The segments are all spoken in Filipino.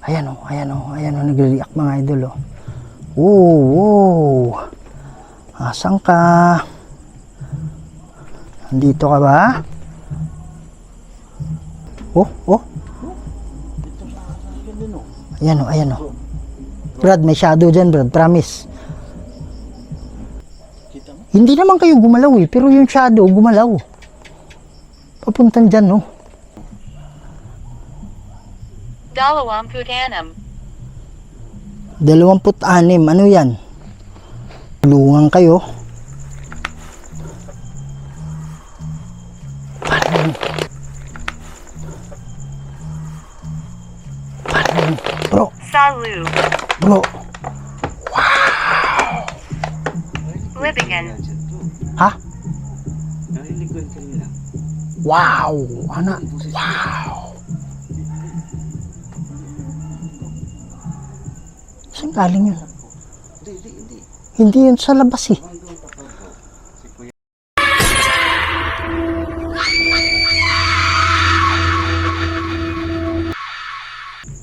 Ayan o, nagre-react mga idol o. Wow. Asan ka? Nandito ka ba? Oh. Ayan o. Brad, may shadow dyan, Brad. Promise. Hindi naman kayo gumalaw eh, pero yung shadow gumalaw. Papuntan dyan, no? 26. 26. Ano yan? Tulungan kayo. Parang bro. Salu. Bro. Libingen. Ha? Wow. Ana. Wow. Saan galing yun? Hindi yun sa labas eh.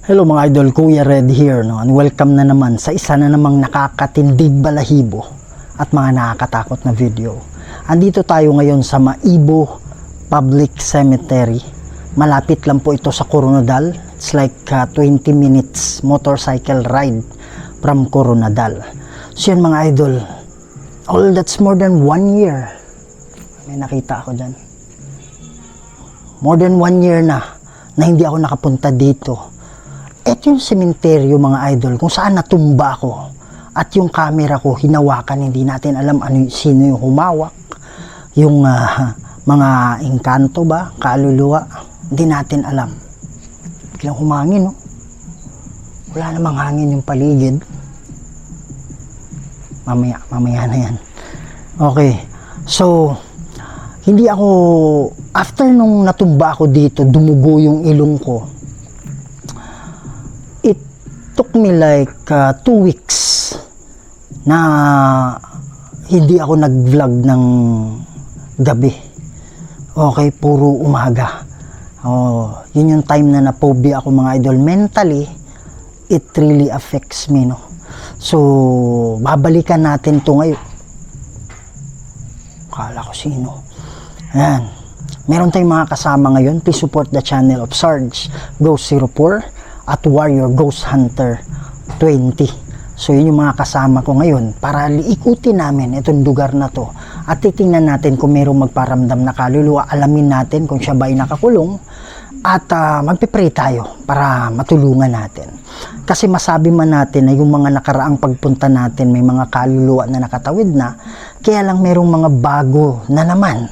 Hello mga idol, Kuya Red here, no? And welcome na naman sa isa na namang nakakatindig balahibo at mga nakakatakot na video. Andito tayo ngayon sa Maibo Public Cemetery. Malapit lang po ito sa Coronadal. It's like 20 minutes motorcycle ride from Coronadal. So yan mga idol, that's more than 1 year. May nakita ako dyan. More than 1 year na hindi ako nakapunta dito. Ito yung sementeryo mga idol kung saan natumba ako. At yung camera ko hinawakan, hindi natin alam sino yung humawak. Yung mga engkanto ba, kaluluwa, hindi natin alam. Biglang humangin, no? Wala namang hangin yung paligid. Mamaya na yan. Okay. So, hindi ako, after nung natumba ako dito, dumugo yung ilong ko. It took me like 2 weeks na hindi ako nag-vlog ng gabi. Okay, puro umaga. Yun yung time na naphobia ako mga idol. Mentally, it really affects me, no? So, babalikan natin to ngayon. Kala ko sino. Ayan. Meron tayong mga kasama ngayon. Please support the channel of Sarge Ghost 04 at Warrior Ghost Hunter 20. So, yun yung mga kasama ko ngayon para ikutin namin itong lugar na to at titingnan natin kung mayroong magparamdam na kaluluwa. Alamin natin kung siya ba ay nakakulong at magpipray tayo para matulungan natin. Kasi masabi man natin na yung mga nakaraang pagpunta natin may mga kaluluwa na nakatawid na, kaya lang mayroong mga bago na naman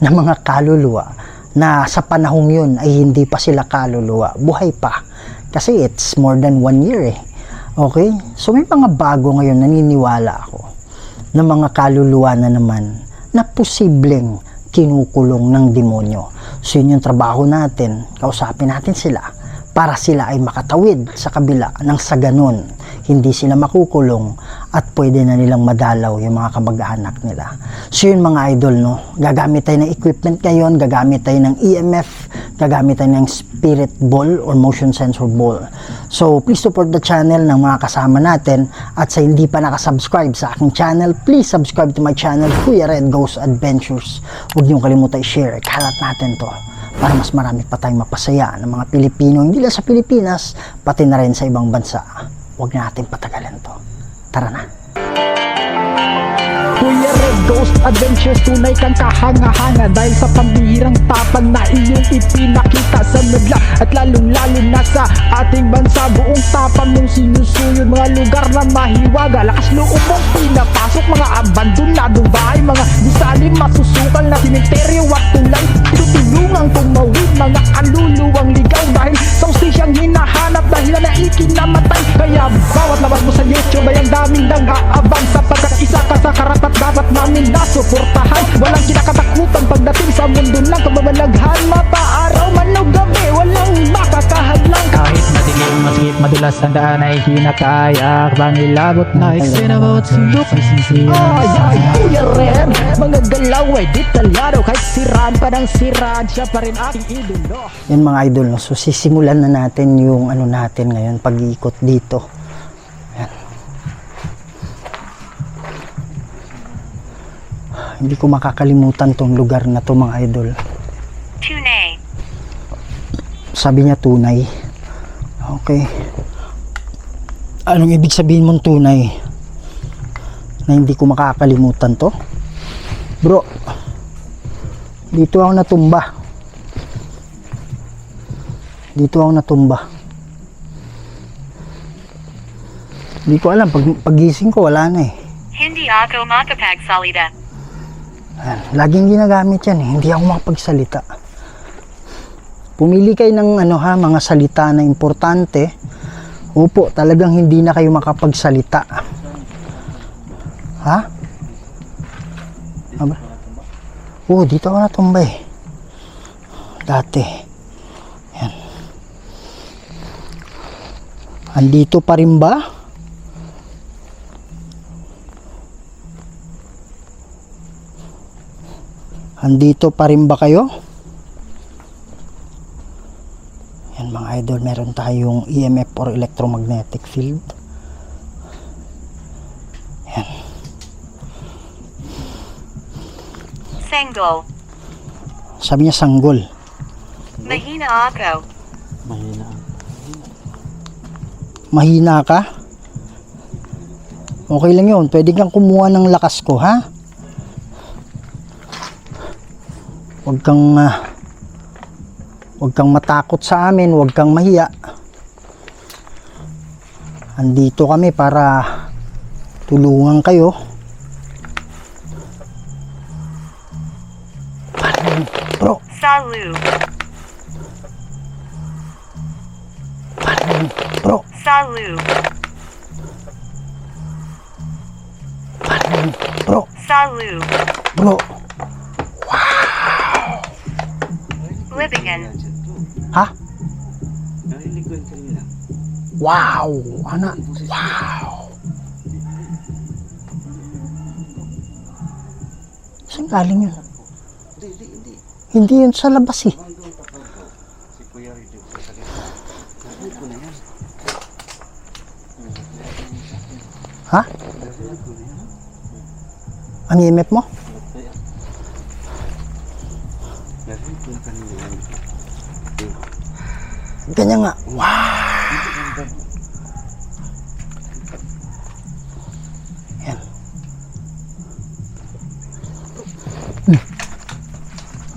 na mga kaluluwa na sa panahong yun ay hindi pa sila kaluluwa, buhay pa. Kasi it's more than 1 year eh. Okay? So may mga bago ngayon, naniniwala ako, na mga kaluluwa na naman na posibleng kinukulong ng demonyo. So yun yung trabaho natin, kausapin natin sila para sila ay makatawid sa kabila nang sa ganun hindi sila makukulong at pwede na nilang madalaw yung mga kamag-anak nila. So yun mga idol, no? Gagamit tayo ng equipment ngayon, gagamit tayo ng EMF, gagamit tayo ng spirit ball or motion sensor ball. So please support the channel ng mga kasama natin at sa hindi pa nakasubscribe sa aking channel, please subscribe to my channel, Kuya Red Ghost Adventures. Huwag niyong kalimutan i-share, kalat natin to para mas marami pa tayong mapasaya ng mga Pilipino, hindi lang sa Pilipinas, pati na rin sa ibang bansa. Huwag na natin patagalan to. Tara na. Kuya Red Ghost Adventures, tunay kang kahanga-hanga dahil sa pambihirang tapang na iyong ipinakita sa medla at lalong-lalo na sa ating bansa. Buong tapang mong sinusuyod, mga lugar na mahiwaga, lakas loob mong pinapasok, mga abandonadong bahay, mga gusali masusukal na simenteryo at tulay. Tinutulungang tumawid, mga kaluluwang ligaw dahil sa ustisyang hinahanap dahil na ikinamatay. Kaya bawat labas mo sa YouTube ay ang daming nag-aabang sapagkat isa ka sa karapat dapat namin nasuportahan. Walang kinakatakutan pagdating sa mundo ng kababalaghan. Mapa-araw man o gabi, walang makakahadlang. Kahit madilim, masakit, madulas ang daan ay kinakayak. Pangilabot na iksinabot sundok ay sinsira. Ay, Kuya Ren, mga galaw ay detalyado. Kahit siraan pa ng siraan, siya pa rin aking idolo. Yan mga idol, no? So sisimulan na natin yung ano natin ngayon, pag-iikot dito. Yan. Hindi ko makakalimutan tong lugar na to mga idol. Tunay. Sabi niya tunay. Okay. Anong ibig sabihin mong tunay? Na hindi ko makakalimutan to? Bro, dito ako natumba. Dito ako natumba. Hindi ko alam, pagising ko wala na eh. Hindi ako makapagsalita. Ayan, laging ginagamit yan eh. Hindi ako makapagsalita. Pumili kayo ng ano ha, mga salita na importante. Opo, talagang hindi na kayo makapagsalita. Ha? Aba? Oo, dito ako natumba eh. Dati. Yan. Andito pa rin ba? Andito pa rin ba kayo? Yan mga idol, meron tayong EMF or electromagnetic field. Yan. Sanggol. Sabi niya sanggol. Mahina ako. Mahina ka? Okay lang yun. Pwede kang kumuha ng lakas ko, ha? Huwag kang matakot sa amin, huwag kang mahiya. Andito kami para tulungan kayo. Parang, bro, Salu. parang, bro, Salu. parang, bro, Salu. bro. Libingan. Ha? Narinig ko yung kanina. Wow! Ana, wow! Saan galing yun? Hindi. Hindi yun sa labas eh. Si Kuya Ridjo sa sakit. Narinig ko na yan. Ha? Narinig ko na yan. Ang EMF mo? Narinig ko na kanina yan. Ganyan nga. Wow! Yan.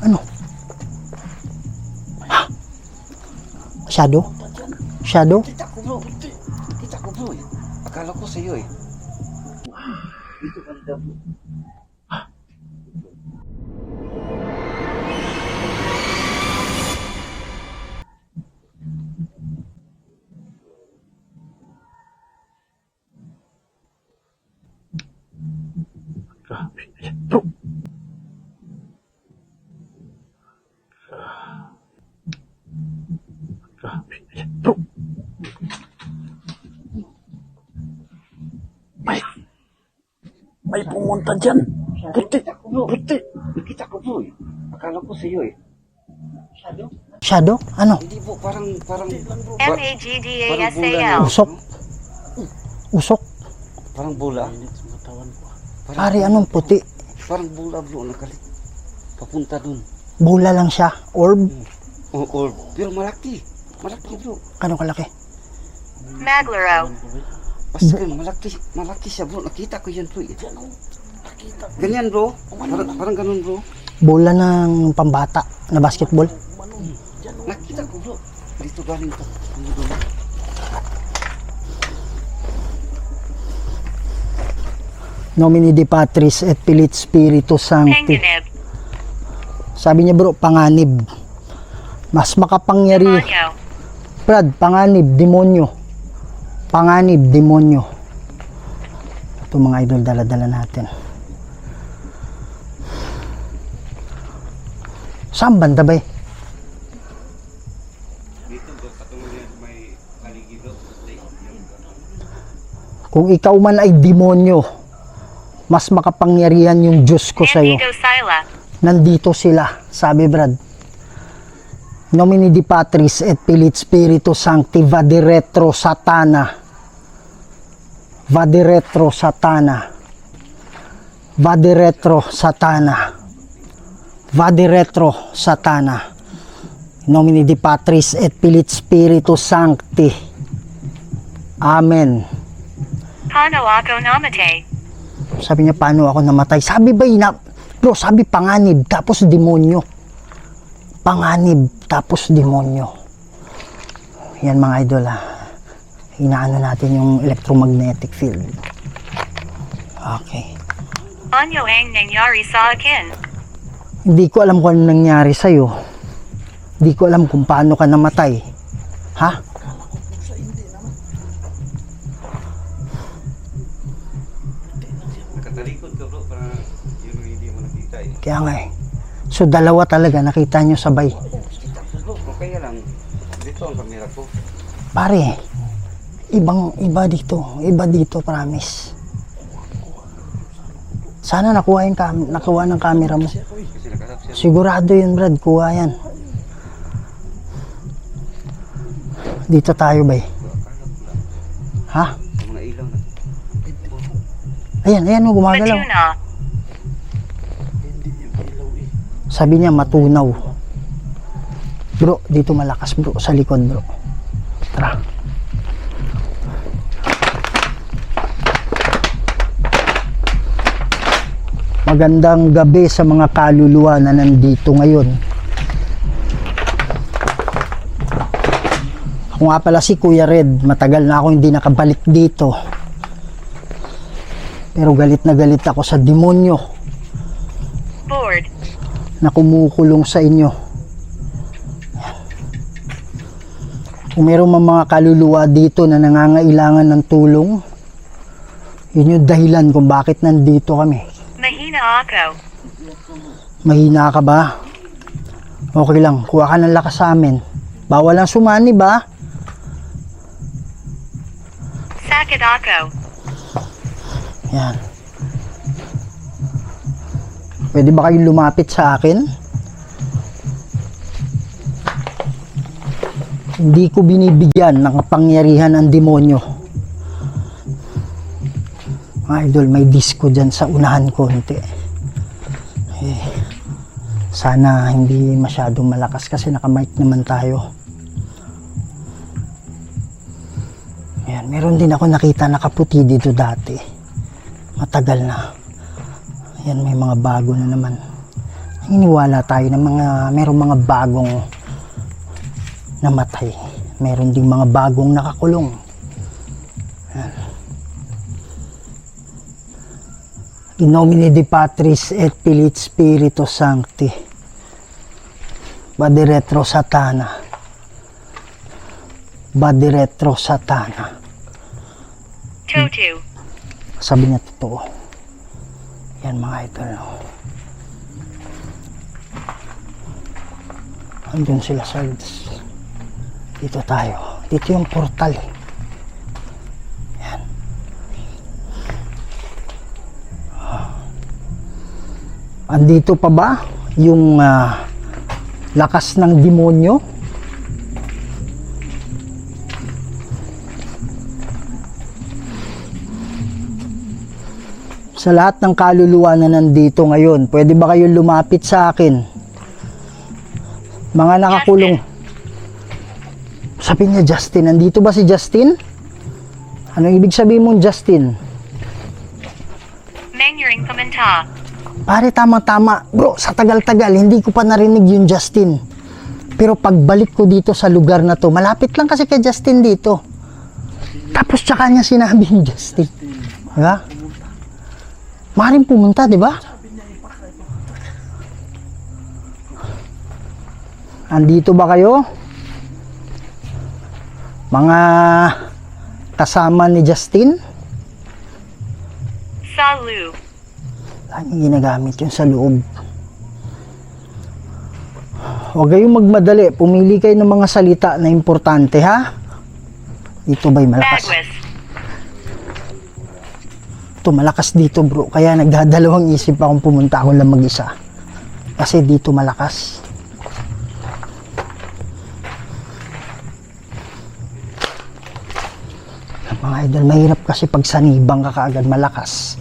Ano? Ha? Shadow? Shadow? Kita ko bro. Kita ko bro eh. Akala ko sa'yo eh. Dito banda bro. Bro. Bro. May pumunta dyan. Puti. Kita ko bro. Kita ko bro eh. Akala ko sa'yo eh. Shadow? Ano? Hindi bro. Parang MAGDASAL. Usok? Usok? Parang bula. Pare, anong puti? Parang bula bro. Nakalit. Papunta dun. Bula lang siya. Orb? Or pero malaki. Malaki bro. Kano kalaki? Maglaro. Basta malaki siya bro. Nakita ko yan bro. Ganyan bro. Parang ganun bro. Bola ng pambata na basketball. Nakita ko bro. Dito galing to. Nomini de Patris et Pilit Spiritus Sancti. Panganib. Sabi niya bro, panganib. Mas makapangyari. Demonyo. Brad, panganib, demonyo. Panganib, demonyo. Ito mga idol, dala-dala natin. Saan banda ba eh? Kung ikaw man ay demonyo, mas makapangyarihan yung Diyos ko sa'yo. Nandito sila. Nandito sila, sabi Brad. Nomini di Patris et Filii Spiritus Sancti, vade retro Satana. Vade retro Satana. Vade retro Satana. Vade retro Satana. Nomini di Patris et Filii Spiritus Sancti. Amen. Paano ako namatay? Sabi niya, paano ako namatay? Sabi ba, bro, sabi panganib, tapos demonyo. Panganib, tapos demonyo. Yan mga idol, ha. Inaano natin yung electromagnetic field. Okay. Ano ang nangyari sa akin? Hindi ko alam kung ano nangyari sa'yo. Hindi ko alam kung paano ka namatay. Ha? Nakatalikod ka bro, para yun ang hindi mo nakita eh. Kaya nga eh. So dalawa talaga, nakita nyo sabay. Bro, kaya lang, dito ang kamera ko. Pare, iba dito, promise. Sana nakuha ng camera mo. Kasi nakasap siya. Sigurado yun, Brad, kuha yan. Dito tayo ba eh? Ha? Ang mga ilaw na. Ayan, gumagalaw. Matuna. Sabi niya matunaw. Bro, dito malakas bro, sa likod bro. Tara. Magandang gabi sa mga kaluluwa na nandito ngayon. Ako nga pala si Kuya Red, matagal na ako hindi nakabalik dito. Pero galit na galit ako sa demonyo Bored. na kumukulong sa inyo. Kung meron mang mga kaluluwa dito na nangangailangan ng tulong, yun yung dahilan kung bakit nandito kami. Mahina ako. Mahina ka ba? Okay lang, kuha ka ng lakas sa amin. Bawal ang sumani ba? Sakit ako. Yan. Pwede ba kayong lumapit sa akin? Hindi ko binibigyan ng kapangyarihan ng demonyo. Mga idol, may disco dyan sa unahan konti. Sana hindi masyadong malakas kasi naka-mic naman tayo. Ayan, meron din ako nakita nakaputi dito dati. Matagal na. Ayan, may mga bago na naman. Iniwala tayo na merong mga bagong namatay. Meron ding mga bagong nakakulong. Ayan. In nomine di Patris et Filii Spiritus Sancti. Vade retro Satana. Vade retro Satana. Totu. Sabi niya totoo. Yan mga idol. Andun sila Sards. Dito tayo. Dito yung portal eh. Yan. Andito pa ba yung lakas ng demonyo? Sa lahat ng kaluluwa na nandito ngayon, pwede ba kayong lumapit sa akin? Mga nakakulong. Sabi niya Justin, nandito ba si Justin? Anong ibig sabihin mong Justin? Mangyring pamenta. Pare, tama-tama. Bro, sa tagal-tagal, hindi ko pa narinig yung Justin. Pero pagbalik ko dito sa lugar na to, malapit lang kasi kay Justin dito. Tapos tsaka niya sinabi yung Justin. Diba? Maaaring pumunta, di ba? Andito ba kayo? Mga kasama ni Justin? Salu. Lagi ginagamit yun sa loob. Huwag kayong magmadali. Pumili kayo ng mga salita na importante, ha? Dito ba'y malakas? Bagwis. Ito, malakas dito, bro. Kaya nagdadalawang isip akong pumunta ako lang mag-isa. Kasi dito malakas. Mga idol, mahirap kasi pag sanibang ka kaagad malakas.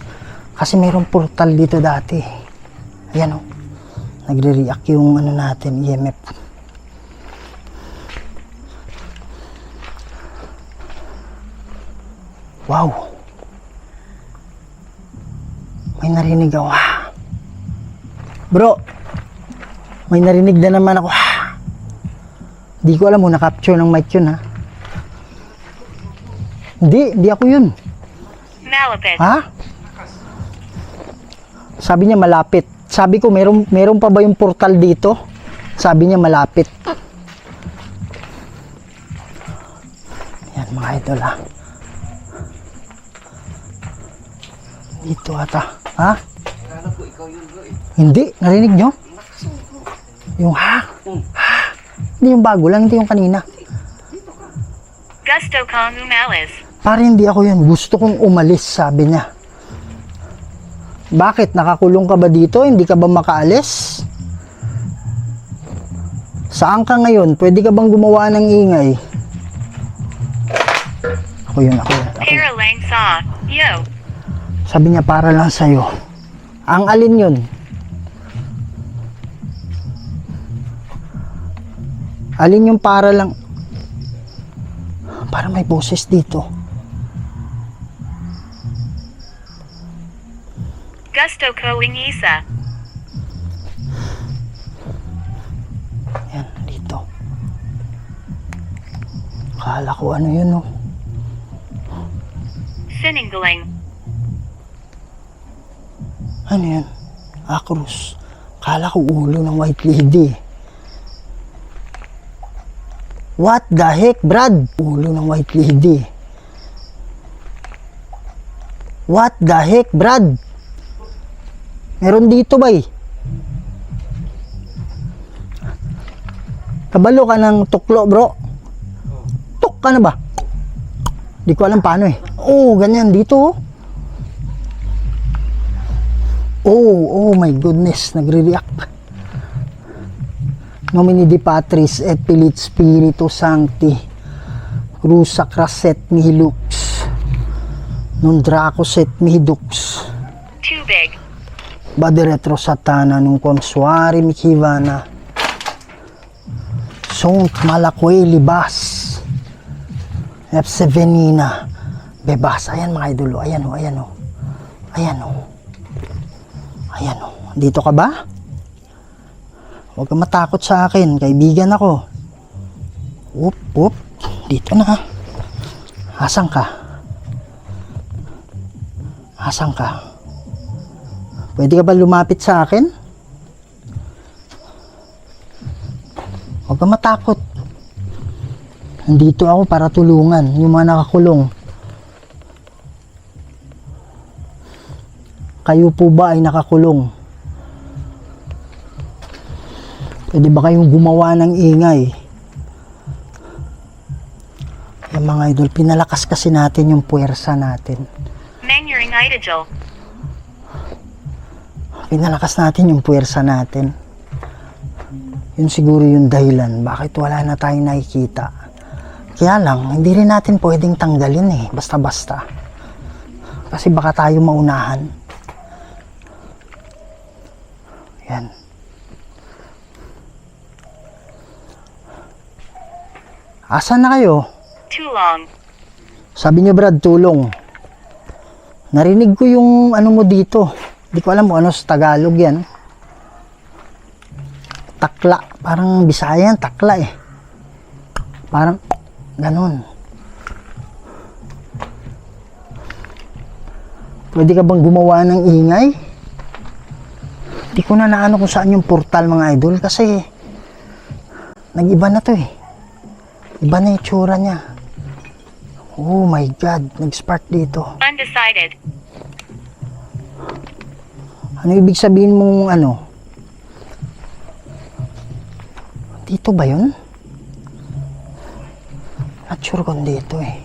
Kasi mayroong portal dito dati. Ayan o. Nagre-react yung ano natin, EMF. Wow. May narinig ako. Bro, may narinig na naman ako. Di ko alam mo, na-capture ng mic yun, ha? Hindi ako yun. Malapit. Ha? Sabi niya malapit. Sabi ko, meron pa ba yung portal dito? Sabi niya malapit. Yan mga idol, ha? Dito ata. Ha? Akala ko ikaw yun bro eh. Hindi. Narinig nyo? Yung ha? Ha? Hindi yung bago lang, hindi yung kanina. Gusto kong umalis. Para hindi ako yun. Gusto kong umalis, sabi niya. Bakit? Nakakulong ka ba dito? Hindi ka ba makaalis? Saan ka ngayon? Pwede ka bang gumawa ng ingay? Ako yun. Para lang sa. Yo. Sabi niya, para lang sa'yo. Ang alin yun? Alin yung para lang? Para may boses dito. Gusto ko ingisa. Yan, dito. Akala ko ano yun, oh. Siningling. Ano yan? Akrus. Akala ko ulo ng white lady. What the heck, Brad? Ulo ng white lady. What the heck, Brad? Meron dito ba eh? Kabalo ka ng tuklo, bro. Tuk ka na ba? Di ko alam paano eh. Oh, ganyan dito. Oh my goodness. Nagre-react. Nomini di Patris et Pilit Spiritu Sancti. Cruza Craset mihi lux. Non Dracoset mihi dux. Too big. Bade retro satana nung consuari mikivana. Sont malakwe libas. Epse venina. Bebas. Ayan mga idolo. Ayan o. Ayan o. Ayan o. Ayan o. Dito ka ba? Huwag ka matakot sa akin. Kaibigan ako. Oop. Dito na. Asan ka? Asan ka? Pwede ka ba lumapit sa akin? Huwag ka matakot. Nandito ako para tulungan yung mga nakakulong. Kayo po ba ay nakakulong? Pwede ba kayong gumawa ng ingay? Yung mga idol, pinalakas kasi natin yung puwersa natin. Mangyuring idol. Pinalakas natin yung puwersa natin. Yun siguro yung dahilan bakit wala na tayong nakikita. Kaya lang, hindi rin natin pwedeng tanggalin eh, basta-basta. Kasi baka tayo maunahan. Yan. Asan na kayo? Too long. Sabi niyo, Brad, tulong. Narinig ko yung ano mo dito. Hindi ko alam kung ano sa Tagalog yan. Takla. Parang Bisaya yan, takla eh. Parang ganun. Pwede ka bang gumawa ng ingay? Hindi ko na naano kung saan yung portal mga idol kasi nag-iba na to eh. Iba na yung tsura niya. Oh my God, nag-spark dito. Undecided. Ano ibig sabihin mong ano? Dito ba yun? Not sure kung dito eh.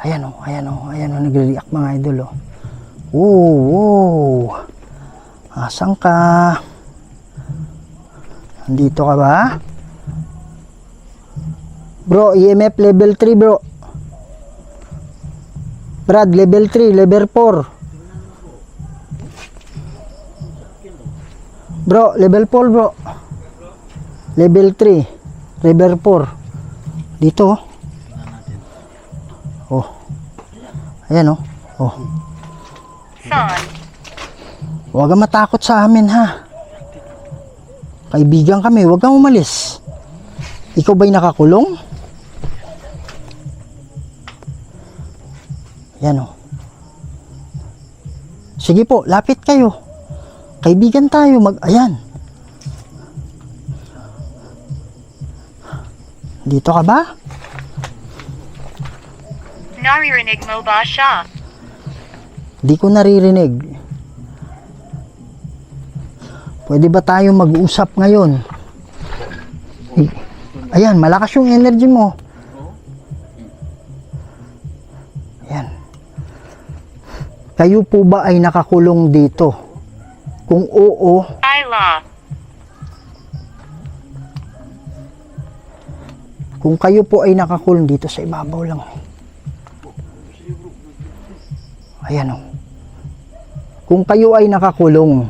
Ayan o, nagre-react mga idol o. Wow. Asan ka? Andito ka ba? Bro, EMF level 3 bro. Brad, level 3, level 4. Bro, level 4 bro. Level 3, level 4. Dito oh. Oh. Ayan oh. Oh. Son. Huwag kang matakot sa amin ha. Kaibigan kami, huwag kang umalis. Ikaw ba'y nakakulong? Yan o. Sige po, lapit kayo. Kaibigan tayo, ayan. Dito ka ba? Naririnig mo ba siya? Di ko naririnig. Pwede ba tayo mag-usap ngayon? Ayan, malakas yung energy mo. Ayan. Kayo po ba ay nakakulong dito? Kung oo, Ayla. kung kayo po ay nakakulong dito sa ibabaw lang. Ayan o. Kung kayo ay nakakulong,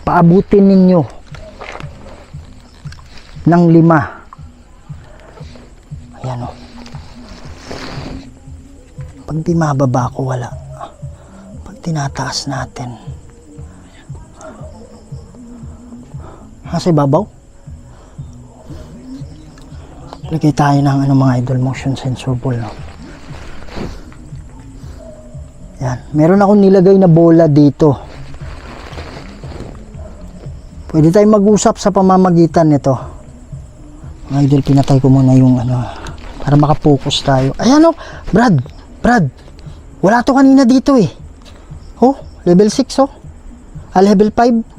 paabutin ninyo ng 5. Ayan o. Pag di mababa ko, wala. Pag tinataas natin. Nasa ibabaw? Lagay tayo ng mga idol motion sensor ball. No? Yan. Meron akong nilagay na bola dito. Pwede tayong mag-usap sa pamamagitan nito. Mga idol, pinatay ko muna yung para makapokus tayo. Ayan o, Brad. Wala to kanina dito eh. Oh, level 6 oh. Level 5.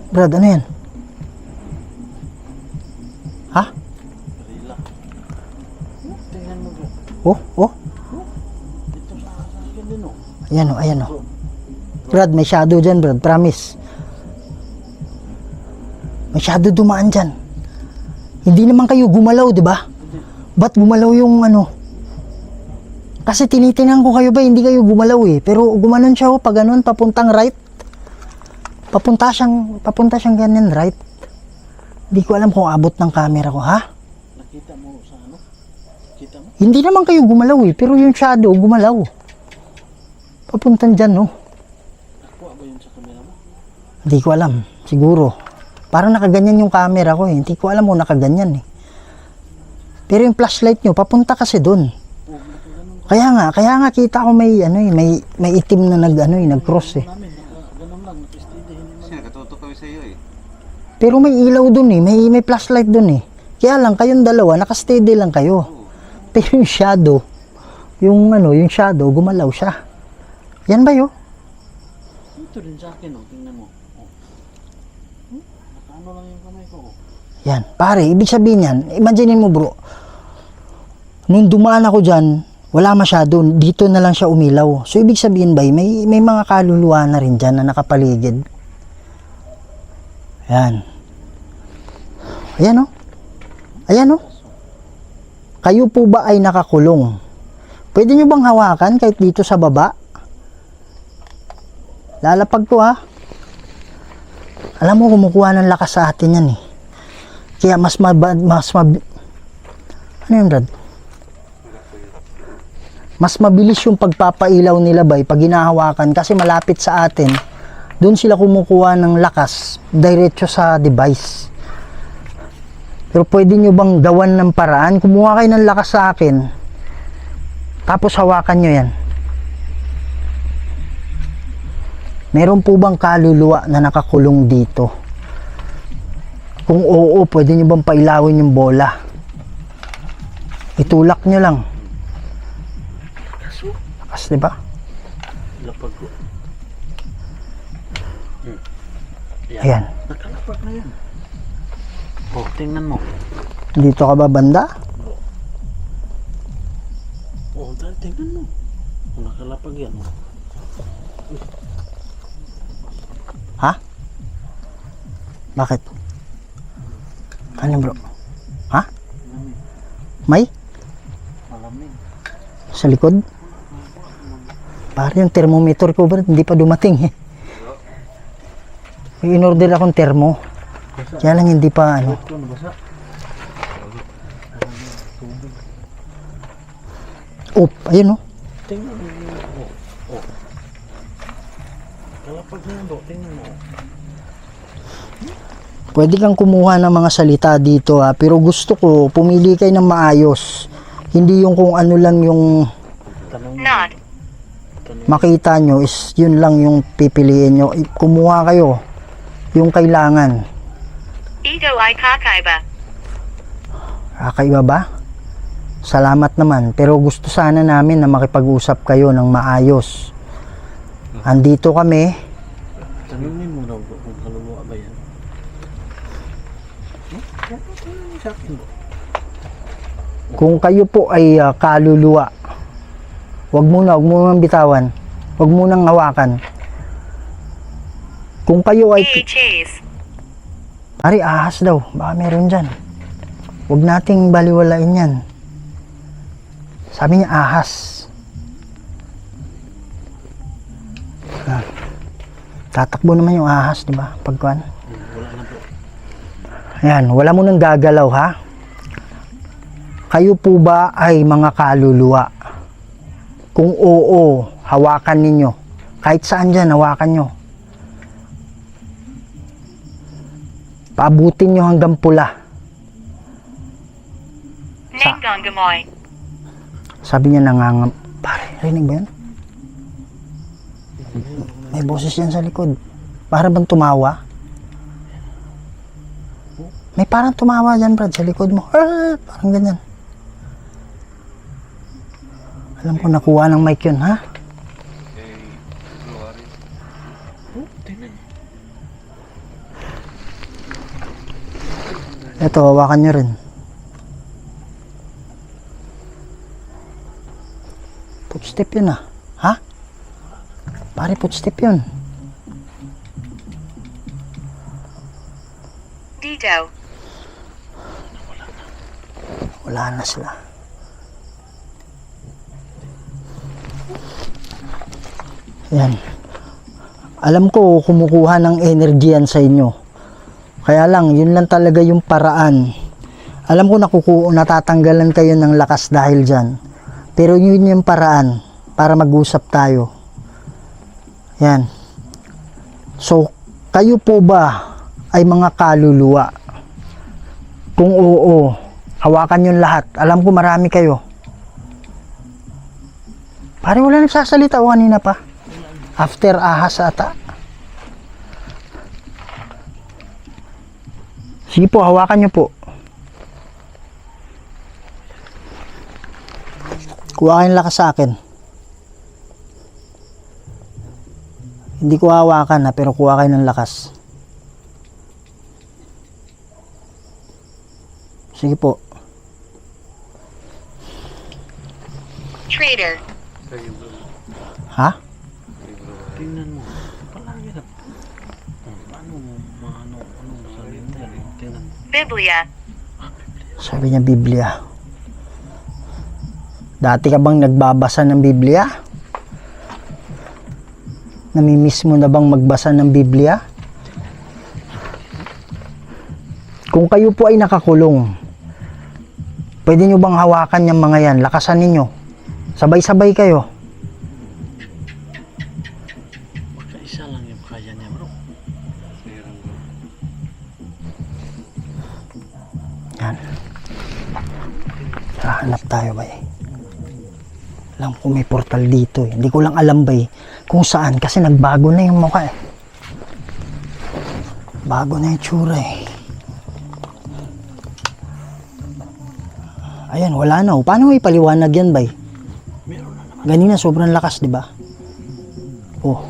Brad, ano yan? Ha? Oh. Ayan o. Brad, may shadow dyan, Brad. Promise. May shadow dumaan dyan. Hindi naman kayo gumalaw, di ba? Ba't gumalaw yung Kasi tinitingnan ko kayo ba, hindi kayo gumalaw eh. Pero gumanon siya pag ganun, papuntang right. Papunta siyang ganyan, right? Hindi ko alam kung abot ng camera ko, ha? Nakita mo sa ano? Kita mo? Hindi naman kayo gumalaw eh, pero yung shadow gumalaw. Papuntan dyan, no? Nakuha ba yun sa camera mo? Hindi ko alam, siguro. Parang nakaganyan yung camera ko eh. Hindi ko alam kung nakaganyan eh. Pero yung flashlight nyo, papunta kasi dun. Kaya nga kita ko may itim na nag-cross eh. Ganun lang, nakistidi. Sino katutok kami sa iyo eh. Pero may ilaw dun eh, may flashlight dun eh. Kaya lang kayong dalawa, nakasteady lang kayo. Pero yung shadow, yung shadow, gumalaw siya. Yan ba yun? Ito din sa akin, oh. Tingnan mo. Nakaano lang yung kamay ko. Yan. Pare, ibig sabihin yan, imagine mo bro, nung dumaan ako dyan, wala masyado, dito na lang siya umilaw. So, ibig sabihin ba, may mga kaluluwa na rin dyan na nakapaligid. Yan. Ayan o. Ayan o. Kayo po ba ay nakakulong? Pwede nyo bang hawakan kahit dito sa baba? Lalapag ko ha. Alam mo, kumukuha ng lakas sa atin yan eh. Kaya ano yun, Brad? Mas mabilis yung pagpapailaw nila bay pag hinahawakan kasi malapit sa atin. Doon sila kumukuha ng lakas diretso sa device. Pero pwede nyo bang gawan ng paraan? Kumuha kayo ng lakas sa akin. Tapos hawakan nyo yan. Meron po bang kaluluwa na nakakulong dito? Kung oo, pwede nyo bang pailawin yung bola? Itulak nyo lang. Lakas, di ba? Lapag ko. Ayan. Nakalapag na yan. Oh, tingnan mo. Dito ka ba banda? Oh, dahil tingnan mo. Oh, nakalapag yan. Oh. Ha? Bakit? Ano bro? Ha? May? Malamig. Sa likod? Pare yung thermometer ko ba hindi pa dumating eh. May in-order akong thermo. Kaya lang hindi pa ano. Ito, nabasa. Oop, ayun oh. Tingnan mo. Oh, oh. Kalapag na yan, bro. Tingnan mo. Pwede kang kumuha ng mga salita dito ha, pero gusto ko pumili kayo ng maayos. Hindi yung kung ano lang yung Tanong mo. Not. makita nyo is yun lang yung pipiliin nyo. Kumuha kayo yung kailangan. Ito ay kakaiba. Kakaiba ba? Salamat naman, pero gusto sana namin na makipag-usap kayo ng maayos. Andito kami. Tanongin mo na, bro, kung kaluluwa ba yan. Tanongin mo sa akin, bro. Kung kayo po ay kaluluwa, wag mo nang bitawan. Wag mo nang hawakan. Kung kayo ay... Chase. Ari, ahas daw. Baka meron dyan. Huwag nating baliwalain yan. Sabi niya ahas. Tatakbo naman yung ahas, di ba? Pagkuhan. Wala na, bro. Ayan, wala mo nang gagalaw, ha? Kayo po ba ay mga kaluluwa? Kung oo, hawakan ninyo. Kahit saan dyan, hawakan nyo. Paabutin nyo hanggang pula. Nenggang gamoy. Sabi niya nangangam. Pare, rinig ba yan? May boses yan sa likod. Para bang tumawa? May parang tumawa dyan, Brad, sa likod mo. Parang ganyan. Alam ko nakuha ng mic yun, ha? Ito, hawakan nyo rin. Footstep yun ah. Ha? Pare, footstep yun. Dito. Wala na sila. Yan. Alam ko kumukuha ng energy yan sa inyo. Kaya lang, yun lang talaga yung paraan. Alam ko natatanggalan kayo ng lakas dahil dyan. Pero yun yung paraan para mag-usap tayo. Yan. So, kayo po ba ay mga kaluluwa? Kung oo, hawakan yung lahat. Alam ko marami kayo. Pare, wala nagsasalita o kanina pa. After ahas ata. Sige po, hawakan nyo po. Kuha kayong lakas sa akin. Hindi ko hawakan ha, pero kuha kayo ng lakas. Sige po. Trader. Ha? Tingnan mo. Palagi na. Ano salita? Tingnan mo. Biblia. Sabi niya Biblia. Dati ka bang nagbabasa ng Biblia? Namimiss mo na bang magbasa ng Biblia? Kung kayo po ay nakakulong, pwede nyo bang hawakan yung mga yan? Lakasan ninyo. Sabay-sabay kayo. Baka isa lang yung kaya niya, bro. Yan. Hahanap tayo ba eh. Alam ko may portal dito eh. Hindi ko lang alam ba eh kung saan kasi nagbago na yung mukha eh. Bago na yung tsura eh. Ayan, wala na oh. Paano may paliwanag yan ba eh? Meron na naman. Ganina sobrang lakas, di ba? Oh.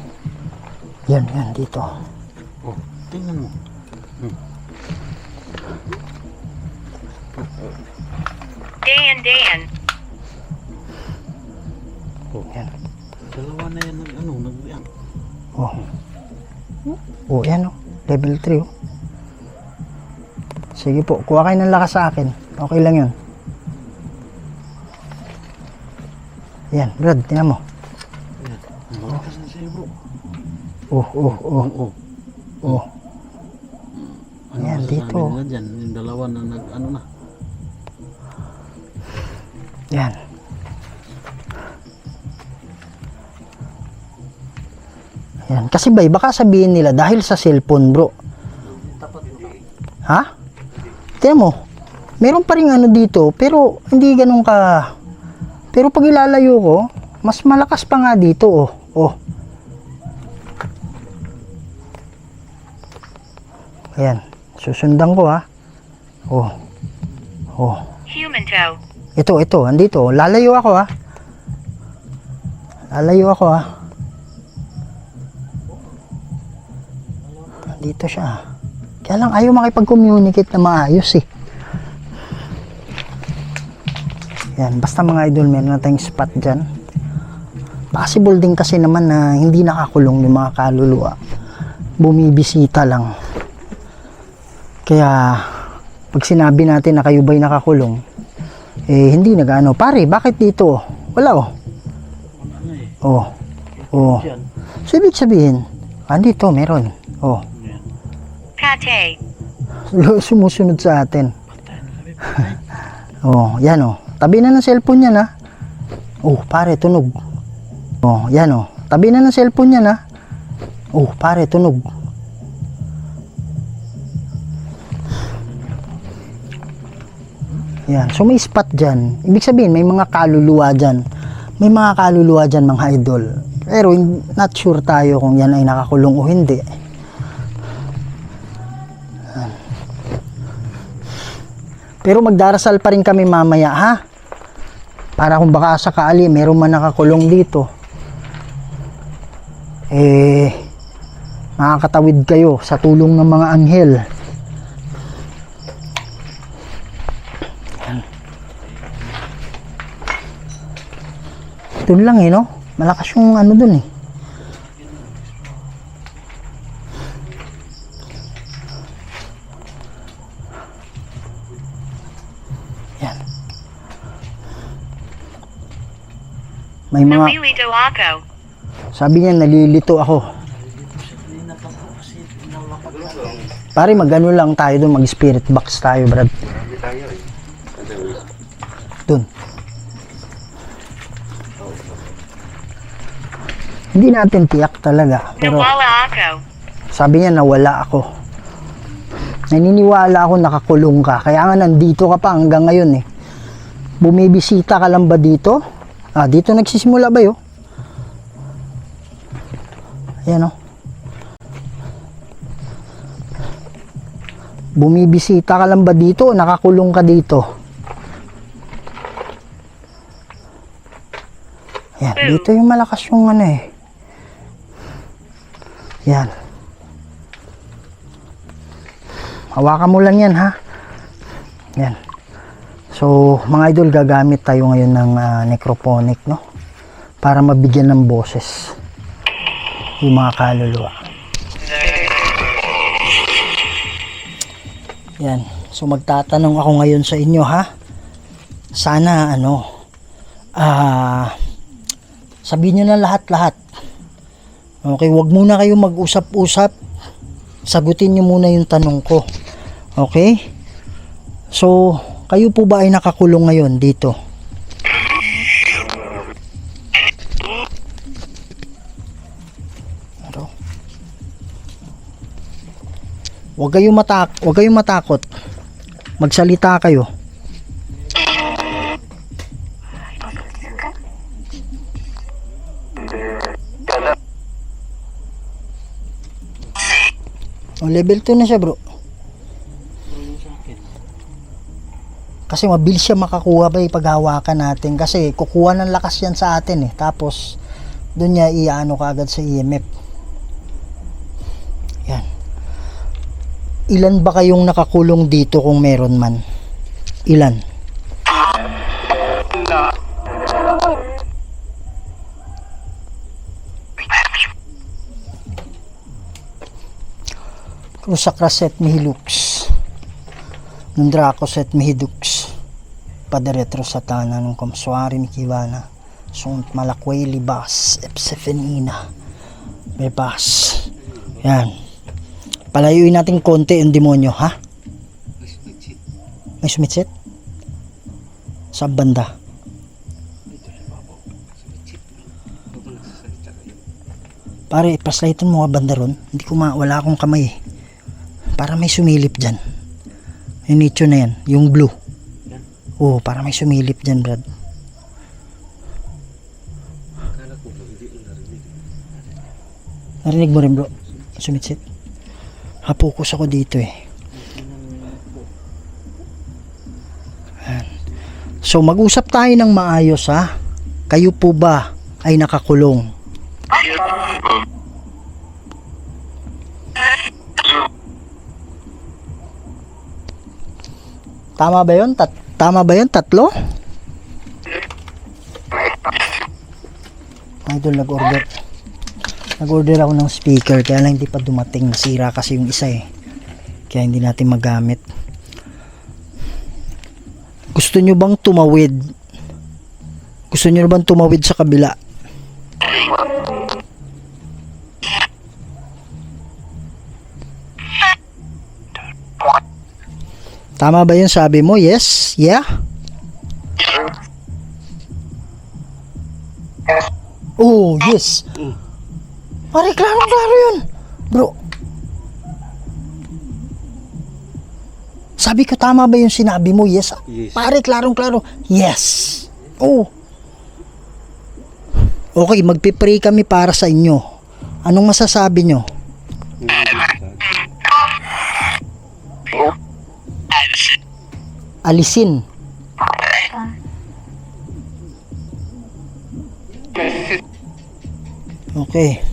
Yan, dito. Oh, tingnan mo. Dayan. Oh, Yan. dalawa na yan nag-react. Oh. Oh, yan oh. Level 3 oh. Sige po, kuha kayo ng lakas sa akin. Okay lang yun. Yan, Brad, tingnan mo. Yan. Malakas na siya, bro. Oh. Oh. Ano Yan, masasabi dito. nila dyan? Yung dalawa na na. Yan. Yan. Kasi bay, baka sabihin nila dahil sa cellphone, bro. Ha? Tingnan mo. Meron pa rin ano dito, pero hindi ganun ka. Pero pag ilalayo ko, mas malakas pa nga dito, oh. Oh. Ayan. Susundan ko, ha. Oh. Oh. Human toe. Ito, andito. Lalayo ako, ha. Lalayo ako, ha. Dito siya. Kaya lang ayaw makipag-communicate na maayos, eh. Yan, basta mga idol, meron na tayong spot dyan. Possible din kasi naman na hindi nakakulong yung mga kaluluwa. Bumibisita lang. Kaya, pag sinabi natin na kayo ba'y nakakulong, eh, hindi nag-ano. Pare, bakit dito? Wala, oh. Oh. Oh. So, ibig sabihin, andito, meron. Oh. Pate. Sumusunod sa atin. Oh, yan, oh. Tabi na ng cellphone yan, ha. Oh, pare, tunog. Oh, yan, oh. Tabi na ng cellphone yan, ha. Oh, pare, tunog. Yan. So, may spot dyan. Ibig sabihin, may mga kaluluwa dyan. May mga kaluluwa dyan, mga idol. Pero, not sure tayo kung yan ay nakakulong o hindi. Yan. Pero, magdarasal pa rin kami mamaya, ha? Para kung baka sakali, meron man nakakulong dito. Eh, makakatawid kayo sa tulong ng mga anghel. Doon lang, eh, no? Malakas yung ano dun, eh. Yan. May mga, Nalilito ako. sabi niya, nalilito ako. Pare, mag-ano lang tayo dun, mag-spirit box tayo, Brad. Dun. Hindi natin tiyak talaga. Pero Nawala ako. sabi niya, nawala ako. Naniniwala ako nakakulong ka. Kaya nga nandito ka pa hanggang ngayon, eh. Bumibisita ka lang ba dito? Ah, dito nagsisimula ba yun? Ayan, oh. Bumibisita ka lang ba dito o nakakulong ka dito? Ayan, dito yung malakas yung ano, eh. Yan. Hawakan mo lang yan, ha. Yan. So, mga idol, gagamit tayo ngayon ng necrophonic, no? Para mabigyan ng boses yung mga kaluluwa. Yan. So, magtatanong ako ngayon sa inyo, ha? Sana, sabihin nyo na lahat-lahat. Okay, wag muna kayo mag-usap-usap. Sagutin nyo muna yung tanong ko. Okay? So, kayo po ba ay nakakulong ngayon dito? Wag kayong matakot. Magsalita kayo. Oh, level 2 na siya, bro. Kasi mabilis siya makakuha ba paghawakan natin. Kasi kukuha ng lakas yan sa atin eh. Tapos, doon niya iaano kaagad sa EMF. Yan. Ilan ba kayong nakakulong dito kung meron man? Ilan? Krusakras et mihilux. Nundrakos et mihidux. Padaretro satana nung komsuari mikibana. Sunt malakway libas. Epsefenina. Bebas. Yan. Palayuin natin konti yung demonyo, ha? May sumitsit? Sa banda. Pare, paslayitan mo nga banda ron. Hindi ko wala akong kamay eh. Para may sumilip dyan. Yung nicho na yan. Yung blue. Oo, para may sumilip dyan, Brad. Narinig mo rin, bro? Sumitsit? Hapokus ako dito eh. Ayan. So, mag-usap tayo ng maayos, ha? Kayo po ba ay nakakulong? Tama ba yun? Tama ba yun? Tatlo? Idol, nag-order ako ng speaker kaya lang hindi pa dumating. Nasira kasi yung isa eh. Kaya hindi natin magamit. Gusto nyo bang tumawid? Gusto nyo bang tumawid sa kabila? Tama ba yun sabi mo? Yes? Yeah? Oh, yes. Pare, klaro yun. Bro. Sabi ko, tama ba yung sinabi mo? Yes. Yes. Pare, klaro. Yes. Oh. Okay, magpipray kami para sa inyo. Anong masasabi nyo? Alisin. Okay.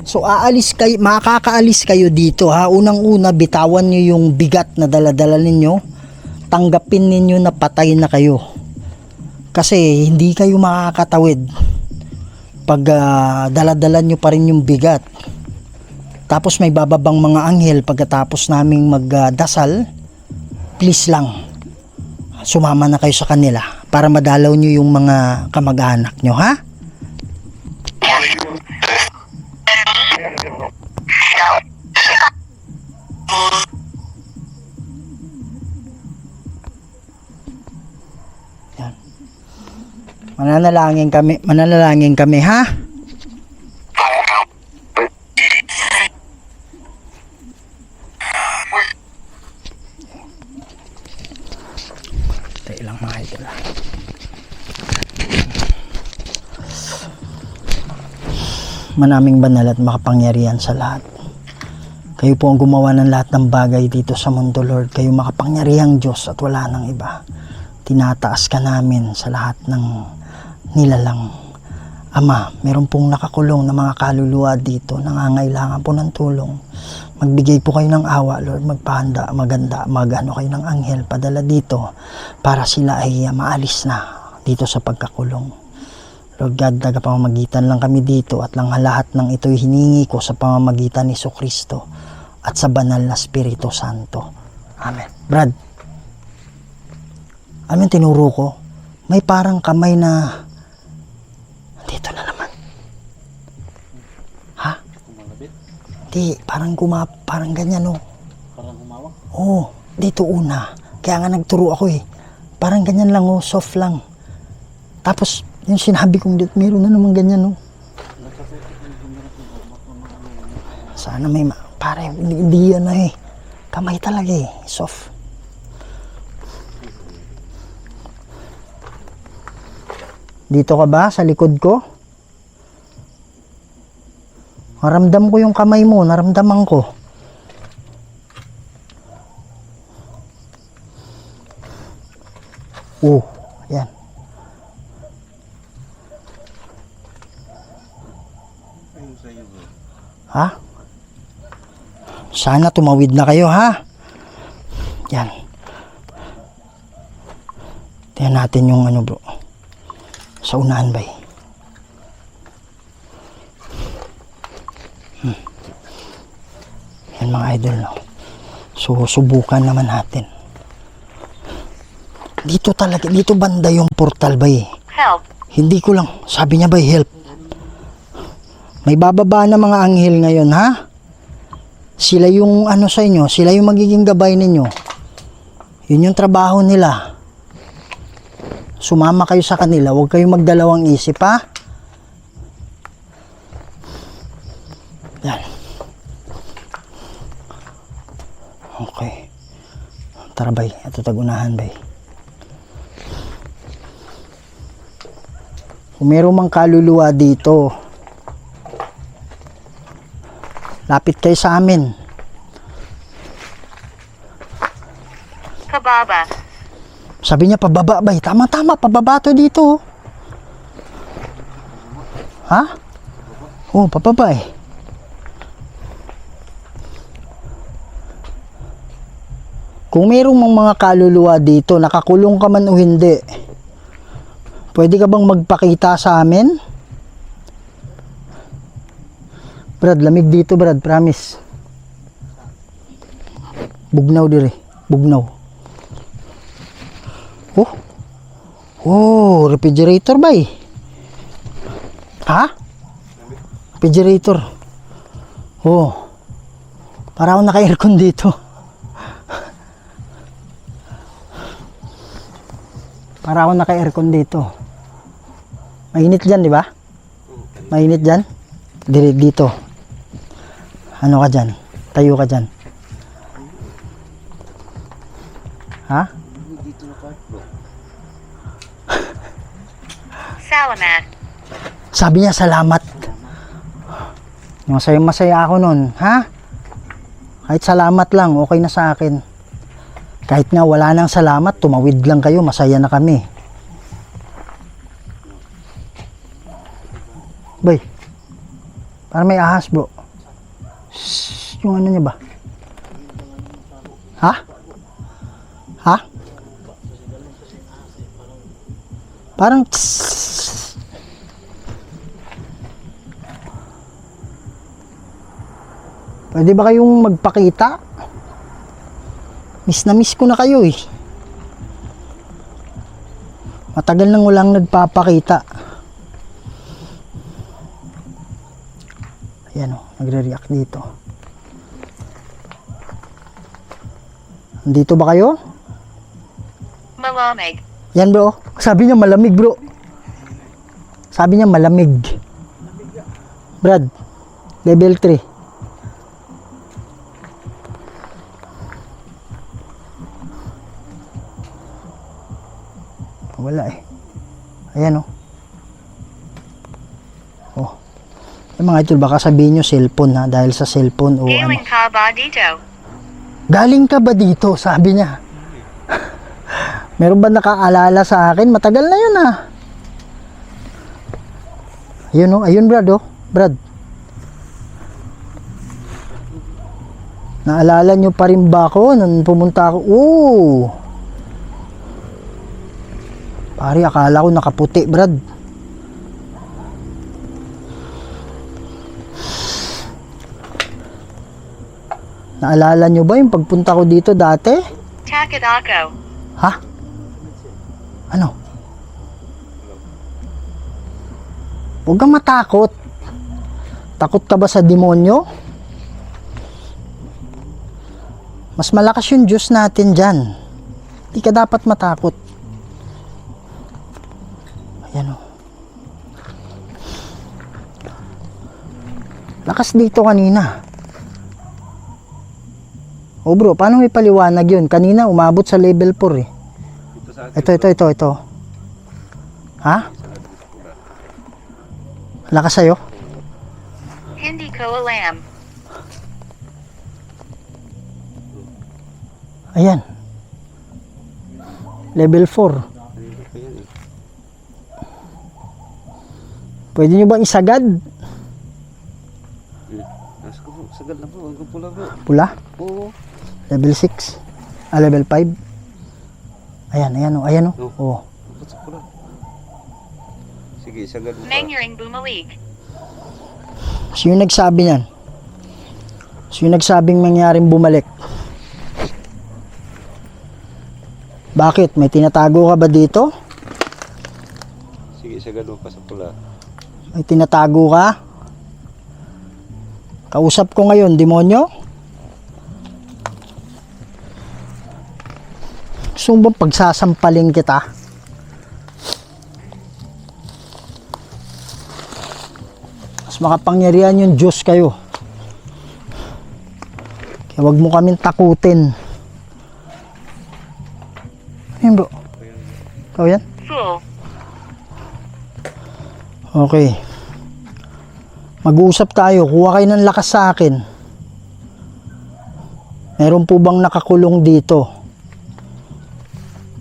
So makakaalis kayo dito ha. Unang-una, bitawan nyo yung bigat na daladala ninyo. Tanggapin ninyo na patay na kayo. Kasi hindi kayo makakatawid pag daladala nyo pa rin yung bigat. Tapos may bababang mga anghel pagkatapos naming magdasal. Please lang, sumama na kayo sa kanila para madalaw nyo yung mga kamag-anak nyo, ha? Yan. Mananalangin kami, ha? Ilang mga idol. Manaming banal at makapangyarihan sa lahat. Kayo po ang gumawa ng lahat ng bagay dito sa mundo, Lord. Kayo makapangyarihang Diyos at wala nang iba. Tinataas ka namin sa lahat ng nilalang. Ama, meron pong nakakulong na mga kaluluwa dito, nangangailangan po ng tulong. Magbigay po kayo ng awa, Lord, magpahanda, magano kayo ng anghel, padala dito para sila ay maalis na dito sa pagkakulong. Lord God, pamamagitan lang kami dito at lang lahat ng ito'y hiningi ko sa pamamagitan ni Jesucristo at sa banal na Espiritu Santo. Amen. Brad, amin tinuro ko, may parang kamay na dito na naman. Ha? Di, parang ganyan, no? Parang humawak? Oo, dito una. Kaya nga nagturo ako eh. Parang ganyan lang, oh, soft lang. Tapos, yung sinabi kong dito, meron na naman ganyan, no? Sana may pare, hindi yan na eh. Kamay talaga eh, soft. Dito ka ba? Sa likod ko? Naramdam ko yung kamay mo, naramdaman ko. Oh, yan. Ayun sa'yo bro. Ha? Sana tumawid na kayo, ha? Yan. Tingnan natin yung ano, bro. Sa unahan ba eh? Yan mga idol, no? So, subukan naman natin. Dito talaga, dito banda yung portal ba eh? Help. Hindi ko lang, sabi niya ba help? May bababa na mga anghel ngayon, ha? Sila yung ano sa inyo, sila yung magiging gabay ninyo. Yun yung trabaho nila. Sumama kayo sa kanila, huwag kayong magdalawang isip, ha? Yan. Okay. Tara bay, ito tagunahan bay. Kung meron mang kaluluwa dito, lapit kayo sa amin. Pababa. Sabi niya pababa bay. Tama-tama, pababa to dito. Ha? Oh, pababa eh. Kung merong mga kaluluwa dito, nakakulong ka man o hindi, pwede ka bang magpakita sa amin? Brad, lamig dito Brad, promise. Bugnaw dire, bugnaw. Oh. Oh, refrigerator ba eh? Ha? Refrigerator. Oh. Para ako naka-aircon dito. Para ako naka-aircon dito. Mainit dyan, di ba? Mainit dyan? Dito. Ano ka dyan? Tayo ka dyan. Ha? Salamat. Sabi niya, salamat. Masaya ako nun. Ha? Kahit salamat lang, okay na sa akin. Kahit nga wala nang salamat, tumawid lang kayo, masaya na kami. Bay, para may ahas bro. Shhh, yung ano niya ba? Ha? Ha? Parang tss. Pwede ba kayong magpakita? Miss na miss ko na kayo eh. Matagal nang walang nagpapakita. Ayan o, nagre-react dito. Dito ba kayo? Malamig. Yan bro, sabi niya malamig bro. Sabi niya malamig. Brad, level 3. Wala eh. Ayan oh. Oh. Yung mga idol, baka sabihin nyo cellphone ha, dahil sa cellphone o ano. Galing ka ba dito? Galing ka ba dito? Sabi niya. Meron ba nakaalala sa akin? Matagal na yun ha. Ayun oh, ayun Brad oh. Brad. Naalala nyo pa rin ba ako nung pumunta ako? Oo. Pare, akala ko nakaputi, Brad. Naalala nyo ba yung pagpunta ko dito dati? Takot ako. Ha? Ano? Huwag kang matakot. Takot ka ba sa demonyo? Mas malakas yung Diyos natin dyan. Hindi ka dapat matakot. Ayan o. Lakas dito kanina. O bro, paano may paliwanag yun? Kanina umabot sa level 4 eh. Ito. Ha? Lakas sa'yo? Hindi ko alam. Ayan. Level 4. Pwede nyo bang isagad? Nasa ko bro, sagad na bro, ang pula bro. Pula? Oo. Level 6? Level 5? Ayan, ayan o, ayan o. Oh. Dapat sa pula. Sige, sagad mo pa. Mengyering bumalik. Sino nagsabi niyan? Sino nagsabing mangyaring bumalik? Bakit? May tinatago ka ba dito? Sige, sagad mo pa sa pula. May tinatago ka? Kausap ko ngayon, demonyo? Gusto mo bang pagsasampaling kita? Mas makapangyarihan yung Diyos kayo. Kaya wag mo kaming takutin. Ayun bro. Ikaw yan? Fool. Okay. Mag-uusap tayo. Kuha kayo ng lakas sa akin. Meron po bang nakakulong dito?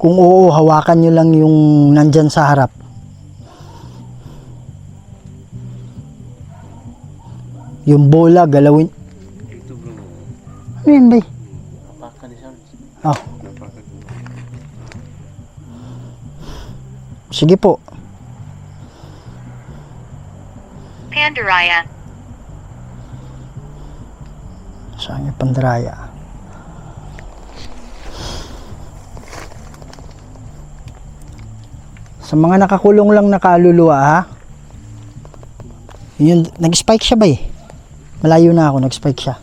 Kung oo, hawakan nyo lang yung nandyan sa harap. Yung bola, galawin. Ito bro. Ano yan, bay? Napaka ni Sarge. Oh, Napakat mo. sige po. Pandaraya. Saan yung pandaraya? Sa mga nakakulong lang na kaluluwa, ha? Yun, nag-spike siya ba eh? Malayo na ako, nag-spike siya.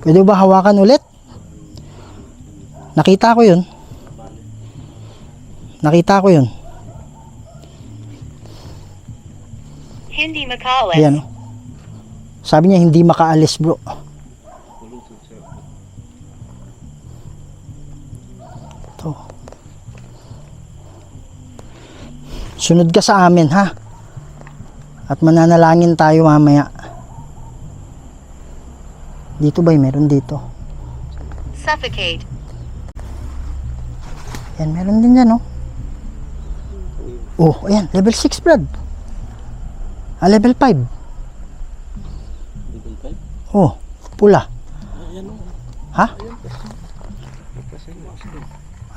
Pwede ba hawakan ulit? Nakita ko yun. Nakita ko yun. Hindi makaalis. Ayan, oh. Sabi niya hindi makaalis, bro. Ito. Sunod ka sa amin, ha? At mananalangin tayo mamaya. Dito ba? Meron dito. Suffocate. Yan, meron din dyan, oh. Oh, ayan. Level 6, Brad. Level 5. Level 5? Oh, pula. Ayan o. Ha? Nakasayo.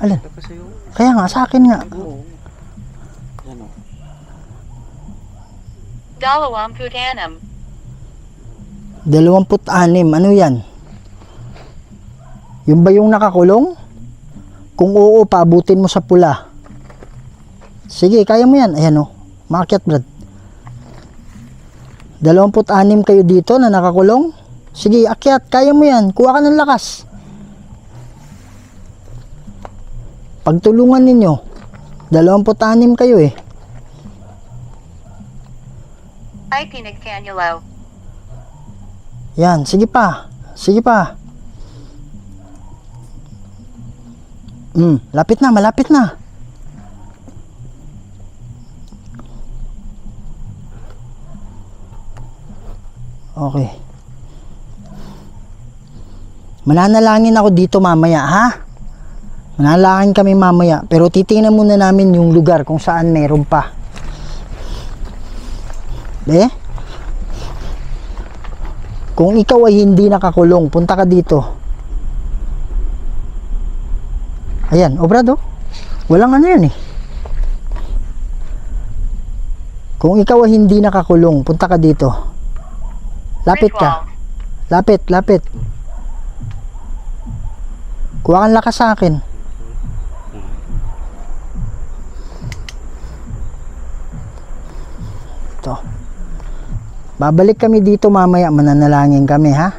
Alin? Nakasayo. Kaya nga, sa akin nga. Oo. Ayan o. Dalawamputanam. 26. Ano yan? Yung ba yung nakakulong? Kung oo, paabutin mo sa pula. Sige, kaya mo yan. Ayan o. Maakyat, Brad. 26 kayo dito na nakakulong. Sige, akyat. Kaya mo yan. Kuha ka ng lakas. Pagtulungan ninyo. 26 kayo eh. Ay pinagkanyalaw. Yan. Sige pa. Sige pa. Lapit na. Malapit na. Okay. Mananalangin ako dito mamaya, ha? Mananalangin kami mamaya. Pero titingnan muna namin yung lugar kung saan meron pa. Kung ikaw ay hindi nakakulong, punta ka dito. Ayan, obrado. Walang ano yan eh. Kung ikaw ay hindi nakakulong, punta ka dito. Lapit ka. Lapit, lapit. Kuha kang lakas sa akin. Ito. Babalik kami dito mamaya. Mananalangin kami, ha?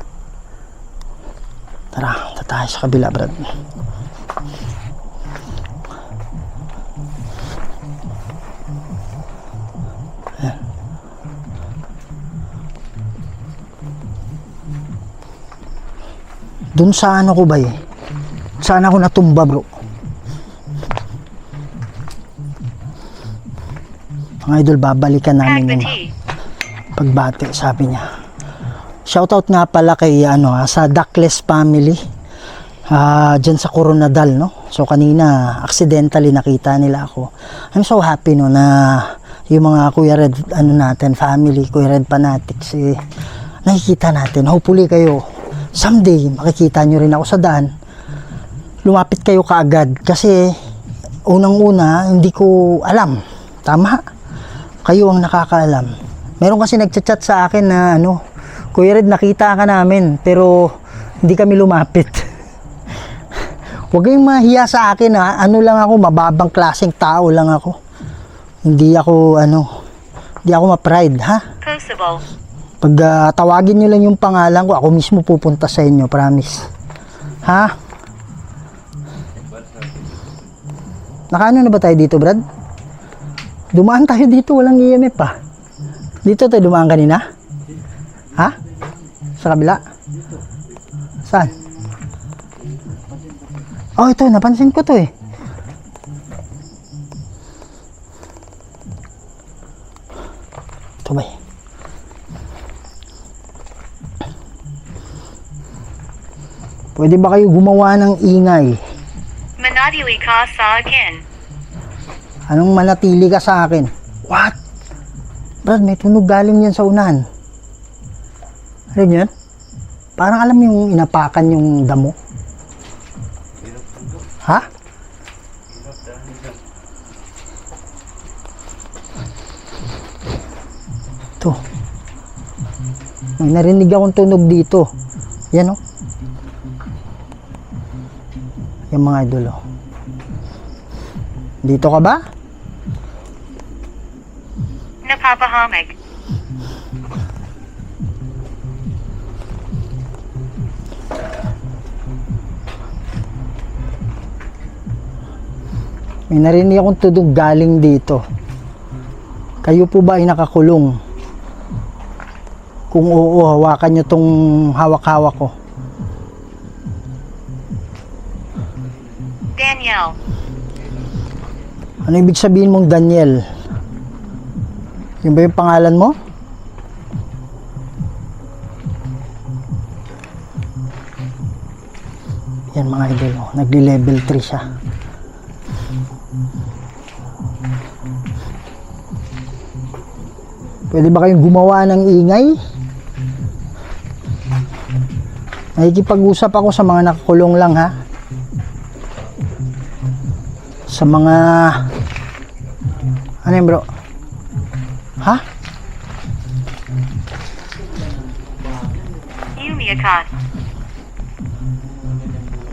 Tara, tayo sa kabila, Brad. Doon sa ano ko ba eh? Saan ako natumba, bro? Mga idol, babalikan namin yung Agbatee. pagbati, sabi niya. Shoutout nga pala kay sa Duckless family. Diyan sa Coronadal, no? So kanina accidentally nakita nila ako. I'm so happy no na yung mga Kuya Red, ano natin, family, Kuya Red Fanatics, nakikita natin. Hopefully kayo, someday, makikita nyo rin ako sa daan. Lumapit kayo kaagad. Kasi, unang-una, hindi ko alam. Tama? Kayo ang nakakaalam. Meron kasi nagchat-chat sa akin na, Kuya Red, nakita ka namin, pero hindi kami lumapit. Huwag kayong mahiya sa akin, ha. Ano lang ako, mababang klaseng tao lang ako. Hindi ako ma-pride, ha? Possible. Pag tawagin nyo lang yung pangalan ko, ako mismo pupunta sa inyo, promise. Ha? Nakaano na ba tayo dito, Brad? Dumaan tayo dito, walang EMF pa. Dito tayo dumaan kanina? Ha? Sa kabila? Saan? Oh, ito, napansin ko to eh. Ito ba eh? Pwede ba kayo gumawa ng ingay? Manatili ka sa akin. Anong manatili ka sa akin? What? Brad, may tunog galing yan sa unahan. Ano yan? Parang alam mo yung inapakan yung damo. Ha? Ito. May narinig akong tunog dito. Yan o. Yung mga idol o. Dito ka ba? Napapahamig. May narinig akong tunog galing dito. Kayo po ba ay nakakulong? Kung oo, hawakan nyo tong hawak-hawak ko. Danielle. Ano ibig sabihin mong Daniel? Yun ba yung pangalan mo? Yan mga idol, oh. Nagli-level 3 siya. Pwede ba kayong gumawa ng ingay? Nakikipag-usap ako sa mga nakakulong lang, ha? Sa mga ano yun, bro? Ha? Umiakat.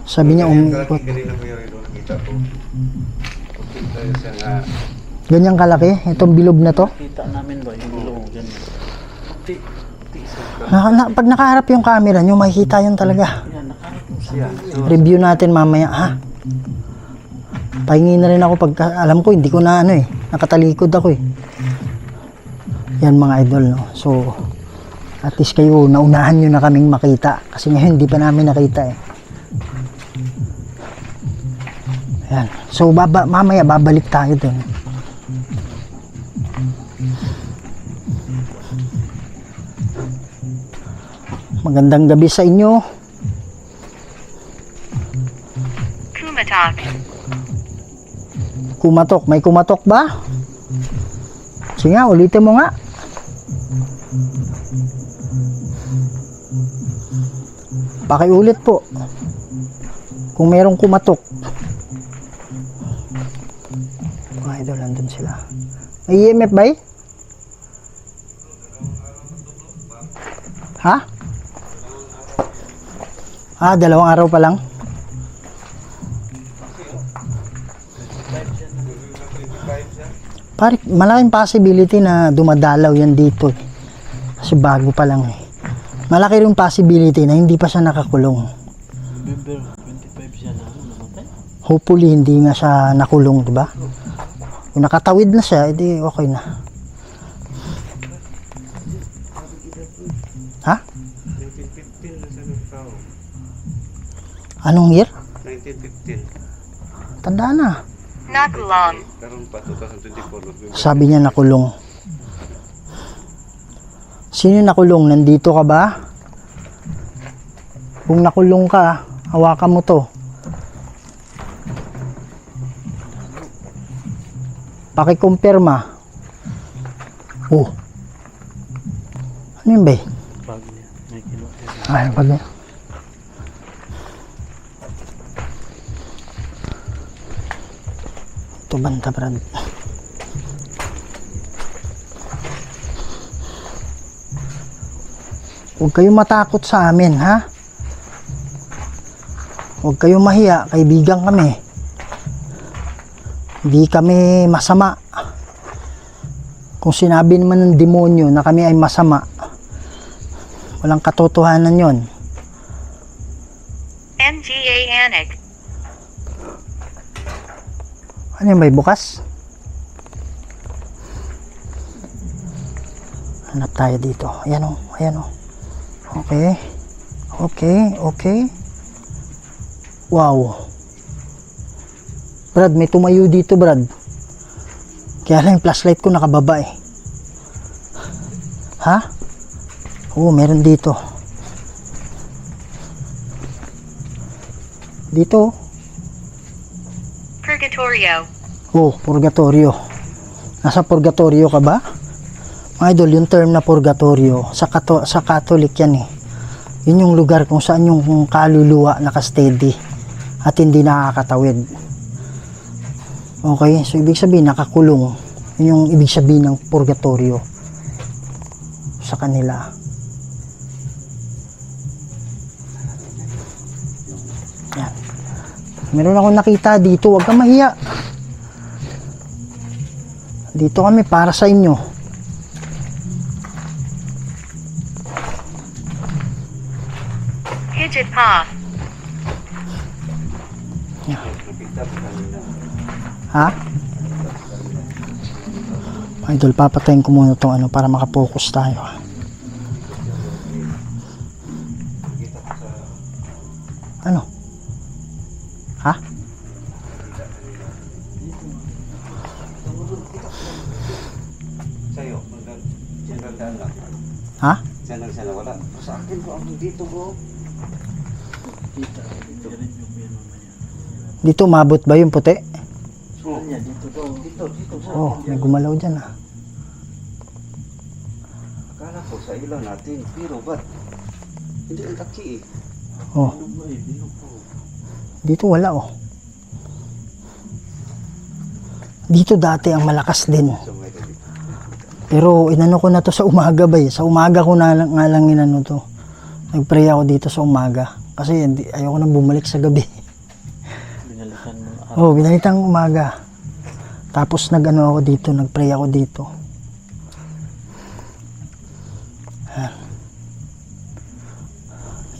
Sabi niya umikot. Ganyang kalaki? Itong bilog na to? Kita namin ba yung bilog ganyan? Pag nakaharap yung camera nyo, makikita yun talaga. Yan, nakaharap mo siya. Review natin mamaya, ha? Pahingi na rin ako pag alam ko, hindi ko na nakatalikod ako eh. Yan mga idol, no? So, at least kayo, naunahan nyo na kaming makita. Kasi ngayon, hindi pa namin nakita eh. Yan. So, mamaya babalik tayo dun. Magandang gabi sa inyo. Kumatak. Kumatok. May kumatok ba? Sige nga, ulitin mo nga. Pakiulit po. Kung merong kumatok. Mga idol, nandun sila. May EMF ba eh? Ha? Ah, 2 araw pa lang. Pare, malaking possibility na dumadalaw yan dito eh. Kasi bago pa lang eh. Malaki rin possibility na hindi pa siya nakakulong. November 25 siya na namatay. Hopefully hindi nga siya nakulong, di ba? Kung nakatawid na siya, edi okay na. Ha? 1915 na siya nagtao. Anong year? 1915. Tanda na. Nakulong. Karon pa 2024. Sabi niya nakulong. Sino nakulong? Nandito ka ba? Kung nakulong ka, hawakan mo to. Pakikumpirma. Oh. Ano yun ba? Bag niya. May kilo. Ay, pag ito banta, Brad. Huwag kayong matakot sa amin, ha? Huwag kayong mahiya, kaibigan kami. Hindi kami masama. Kung sinabi naman ng demonyo na kami ay masama, walang katotohanan yon. MGA Anik. Ano yung may bukas? Hanap tayo dito. Ayan o, ayan o. Okay. Okay, okay. Wow. Brad, may tumayo dito, Brad. Kaya lang yung flashlight ko nakababa eh. Ha? Oo, meron dito. Dito. Purgatorio. Oh, purgatorio. Nasa purgatorio ka ba? Mga idol, yung term na purgatorio, sa Catholic yan eh. Yun yung lugar kung saan yung kaluluwa nakasteady at hindi nakakatawid. Okay, so ibig sabihin nakakulong. Yun yung ibig sabihin ng purgatorio sa kanila. Yan. Meron akong nakita dito, huwag kang mahiya. Dito kami para sa inyo. Hidget Pa. Ha? Idol, papatayin ko muna itong ano para makapokus tayo. Ano? Ha? Sa'yo, hanggang lang. Ha? Diyan lang siya nawala. Sa akin ko ang dito bro. Dito umabot ba yung puti? Oh, dito. Oh, may gumalaw dyan ah. Akala ko sa ilaw natin, pero ba't? Hindi ang taki eh. Oh. Dito wala oh. Dito dati ang malakas din. So, may dito. Pero inano ko na to sa umaga ba eh. Sa umaga ko na nga lang inano to. Nagpray ako dito sa umaga. Kasi ayoko na bumalik sa gabi. Binalikan mo. Oh, binalitang umaga. Tapos nag-ano ako dito, nagpray ako dito.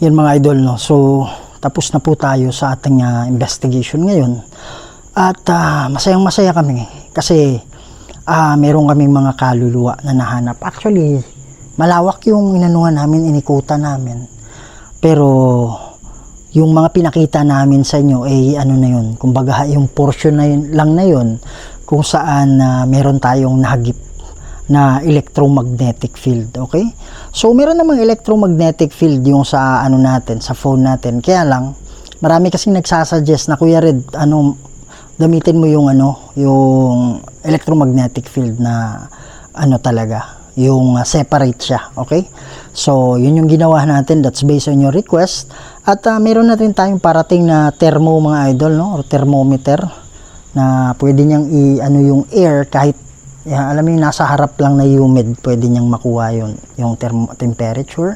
Yan mga idol, no. So, tapos na po tayo sa ating investigation ngayon. At masayang-masaya kami kasi meron kaming mga kaluluwa na nahanap. Actually, malawak yung inanuhan namin, inikutan namin. Pero yung mga pinakita namin sa inyo ay ano na yun, kumbaga yung portion na yun, lang na yun kung saan meron tayong nahagip na electromagnetic field, okay? So meron namang electromagnetic field yung sa ano natin, sa phone natin. Kaya lang marami kasing nagsasuggest na Kuya Red, gamitin mo yung yung electromagnetic field na talaga, yung separate siya, okay? So yun yung ginawa natin, that's based on your request. At meron na rin tayong parating na thermo mga idol, no, or thermometer na pwede niyang yung air kahit alam mo yung nasa harap lang na humid, pwede niyang makuha yung temperature.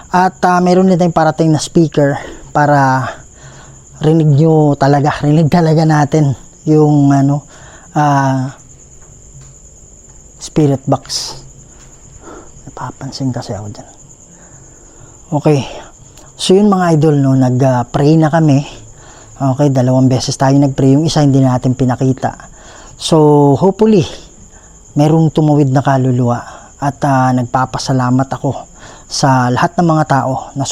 At meron din tayong parating na speaker para rinig talaga natin yung spirit box. Napapansin kasi ako dyan. Okay, so yun mga idol, no, nag-pray na kami. Okay, 2 beses tayo nag-pray, yung isa hindi natin pinakita. So hopefully merong tumawid na kaluluwa. At nagpapasalamat ako sa lahat ng mga tao na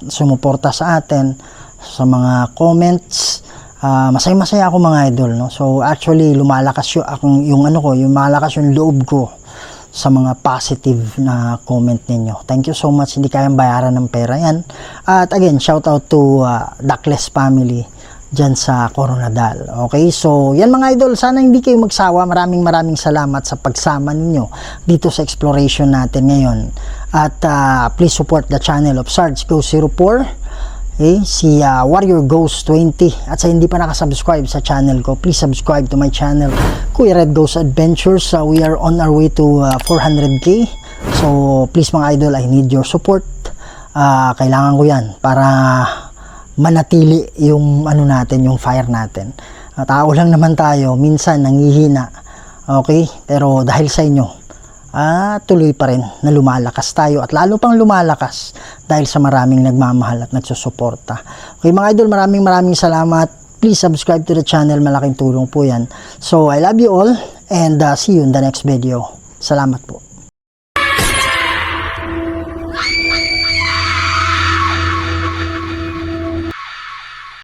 sumuporta sa atin, sa mga comments. Masaya-masaya ako mga idol, no. So actually lumalakas yung malakas yung loob ko sa mga positive na comment ninyo. Thank you so much. Hindi kayang bayaran ng pera yan. At again, shout out to Duckless family dyan sa Coronadal. Okay, so yan mga idol, sana hindi kayo magsawa. Maraming salamat sa pagsama ninyo dito sa exploration natin ngayon. At please support the channel of Sarge Go 04, si Warrior Ghost 20. At sa hindi pa nakasubscribe sa channel ko, please subscribe to my channel, Kuya Red Ghost Adventures. We are on our way to 400k. So please mga idol, I need your support. Kailangan ko yan para manatili yung natin, yung fire natin. Tao lang naman tayo, minsan nanghihina. Okay? Pero dahil sa inyo, tuloy pa rin na lumalakas tayo at lalo pang lumalakas dahil sa maraming nagmamahal at nagsusuporta. Okay mga idol, maraming salamat. Please subscribe to the channel, malaking tulong po yan. So I love you all and see you in the next video. Salamat po.